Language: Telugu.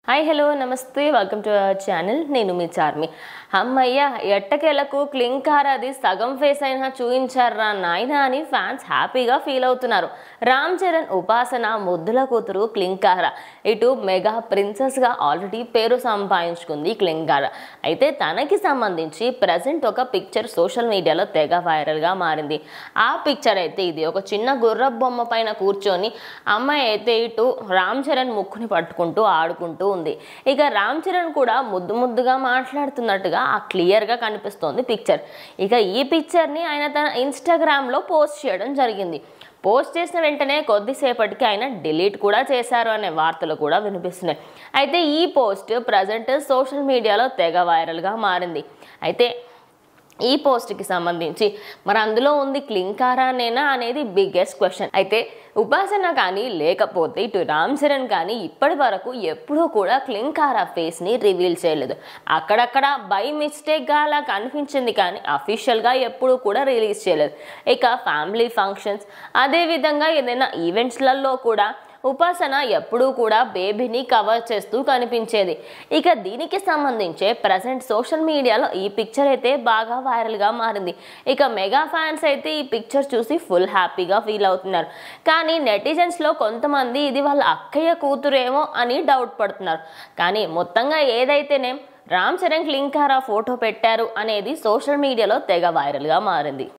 హాయ్ హలో నమస్తే వెల్కమ్ టు అవర్ ఛానల్. నేను మీ చార్మి. అమ్మయ్య ఎట్టకేలకు క్లింకారాది సగం ఫేస్ అయినా చూయించారా నాయన అని ఫ్యాన్స్ హ్యాపీగా ఫీల్ అవుతున్నారు. రామ్ చరణ్ ఉపాసన ముద్దుల కూతురు క్లింకార ఇటు మెగా ప్రిన్సెస్గా ఆల్రెడీ పేరు సంపాదించుకుంది క్లింకార. అయితే తనకి సంబంధించి ప్రజెంట్ ఒక పిక్చర్ సోషల్ మీడియాలో తెగ వైరల్గా మారింది. ఆ పిక్చర్ అయితే ఇది ఒక చిన్న గుర్ర బొమ్మ పైన కూర్చొని అమ్మాయి అయితే ఇటు రామ్ చరణ్ ముక్కుని పట్టుకుంటూ ఆడుకుంటూ ఉంది. ఇక రామ్ చరణ్ కూడా ముద్దు ముద్దుగా మాట్లాడుతున్నట్టుగా క్లియర్గా కనిపిస్తోంది పిక్చర్. ఇక ఈ పిక్చర్ని ఆయన తన ఇన్స్టాగ్రామ్లో పోస్ట్ చేయడం జరిగింది. పోస్ట్ చేసిన వెంటనే కొద్దిసేపటికి ఆయన డిలీట్ కూడా చేశారు అనే వార్తలు కూడా వినిపిస్తున్నాయి. అయితే ఈ పోస్ట్ ప్రజెంట్ సోషల్ మీడియాలో తెగ వైరల్గా మారింది. అయితే ఈ పోస్ట్కి సంబంధించి మరి అందులో ఉంది క్లింకారానేనా అనేది బిగ్గెస్ట్ క్వశ్చన్. అయితే ఉపాసన కానీ లేకపోతే ఇటు రామ్ చరణ్ కానీ ఇప్పటి వరకు ఎప్పుడూ కూడా క్లింకారా ఫేస్ని రివీల్ చేయలేదు. అక్కడక్కడ బై మిస్టేక్గా అలా కనిపించింది కానీ అఫీషియల్గా ఎప్పుడూ కూడా రిలీజ్ చేయలేదు. ఇక ఫ్యామిలీ ఫంక్షన్స్ అదేవిధంగా ఏదైనా ఈవెంట్స్లలో కూడా ఉపాసన ఎప్పుడూ కూడా బేబీని కవర్ చేస్తూ కనిపించేది. ఇక దీనికి సంబంధించే ప్రజెంట్ సోషల్ మీడియాలో ఈ పిక్చర్ అయితే బాగా వైరల్గా మారింది. ఇక మెగా ఫ్యాన్స్ అయితే ఈ పిక్చర్ చూసి ఫుల్ హ్యాపీగా ఫీల్ అవుతున్నారు. కానీ నెటిజన్స్లో కొంతమంది ఇది వాళ్ళ అక్కయ్య కూతురేమో అని డౌట్ పడుతున్నారు. కానీ మొత్తంగా ఏదైతేనే రామ్ చరణ్ క్లింకారా ఫోటో పెట్టారు అనేది సోషల్ మీడియాలో తెగ వైరల్గా మారింది.